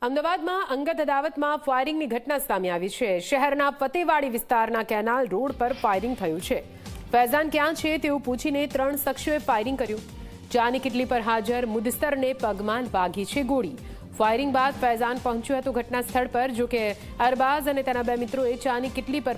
અમદાવાદમાં અંગત અદાવતમાં ફાયરિંગની ઘટના સામે આવી છે। શહેરના ફતેવાડી વિસ્તારના કેનાલ રોડ પર ફાયરિંગ થયું છે। ફૈઝાન ક્યાં છે તેવું પૂછીને 3 શખ્સોએ ફાયરિંગ કર્યું। ચાની કિટલી પર હાજર મુદસ્સરને પગમાં વાગી છે ગોળી। ફાયરિંગ બાદ ફૈઝાન પહોંચ્યો હતો ઘટના સ્થળ પર, જો કે અરબાઝ અને તેના 2 મિત્રોએ ચાની કિટલી પર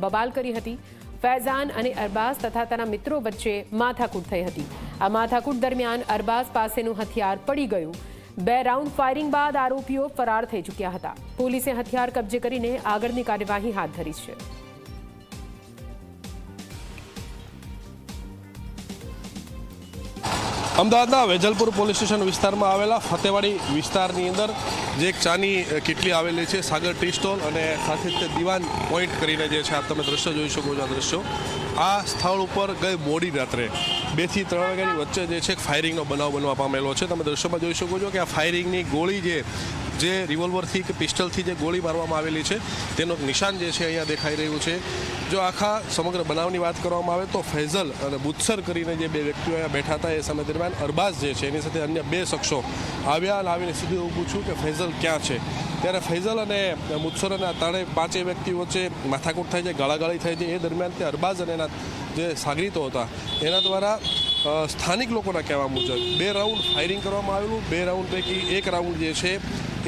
બબાલ કરી હતી। ફૈઝાન અને અરબાઝ તથા તેના મિત્રો વચ્ચે માથાકૂટ થઈ હતી। આ માથાકૂટ દરમિયાન અરબાઝ પાસેનું હથિયાર પડી ગયું। 2 રાઉન્ડ ફાયરિંગ બાદ આરોપીઓ ફરાર થઈ ચૂક્યા હતા। પોલીસે હથિયાર કબજે કરીને આગળની કાર્યવાહી હાથ ધરી છે। અમદાવાદના વેજલપુર પોલીસ સ્ટેશન વિસ્તારમાં આવેલા ફતેવાડી વિસ્તારની અંદર જે એક ચાની કિટલી આવેલી છે, સાગર ટી સ્ટોલ અને સાથે જ દીવાન પોઈન્ટ કરીને જે છે, આપ તમે દ્રશ્ય જોઈ શકો છો। આ દ્રશ્યો આ સ્થળ ઉપર ગઈ મોડી રાત્રે 2 થી 3 વાગ્યાની વચ્ચે જે છે ફાયરિંગનો બનાવ બનવા પામેલો છે। તમે દ્રશ્યોમાં જોઈ શકો છો કે આ ફાયરિંગની ગોળી જે રિવોલ્વરથી કે પિસ્ટલથી જે ગોળી મારવામાં આવેલી છે તેનું નિશાન જે છે અહીંયા દેખાઈ રહ્યું છે। જો આખા સમગ્ર બનાવની વાત કરવામાં આવે તો ફૈઝલ અને મુદસ્સર કરીને જે 2 વ્યક્તિઓ અહીંયા બેઠા હતા, એ સમય દરમિયાન અરબાઝ જે છે એની સાથે અન્ય 2 શખ્સો આવ્યા અને આવીને સીધું એવું પૂછ્યું કે ફૈઝલ ક્યાં છે। ત્યારે ફૈઝલ અને મુદસ્સર અને 3 વ્યક્તિ વચ્ચે માથાકૂટ થાય છે, ગાળાગાળી થાય છે। એ દરમિયાન તે અરબાઝ અને એના જે સાગરીતો હતા એના દ્વારા સ્થાનિક લોકોના કહેવા મુજબ 2 રાઉન્ડ ફાયરિંગ કરવામાં આવેલું। 2 રાઉન્ડ પૈકી 1 રાઉન્ડ જે છે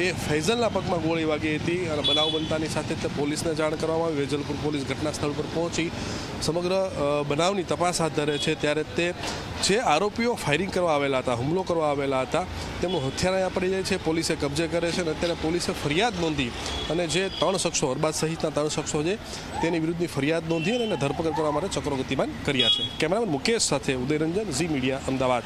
એ ફૈઝલના પગમાં ગોળી વાગી હતી અને બનાવ બનતાની સાથે જ પોલીસને જાણ કરવામાં આવી। વેજલપુર પોલીસ ઘટના સ્થળ પર પહોંચી સમગ્ર બનાવની તપાસ હાથ ધરે છે। ત્યારે તે જે આરોપીઓ ફાયરિંગ કરવા આવેલા હતા, હુમલો કરવા આવેલા હતા, તેમનું હથિયાર અહીંયા પડી જાય છે, પોલીસે કબજે કરે છે અને અત્યારે પોલીસે ફરિયાદ નોંધી અને જે 3 શખ્સો અરબાઝ સહિતના 3 શખ્સો છે તેની વિરુદ્ધની ફરિયાદ નોંધી અને ધરપકડ કરવા માટે ચક્રો ગતિમાન કર્યા છે। કેમેરામેન મુકેશ સાથે ઉદયરંજન, ઝી મીડિયા, અમદાવાદ।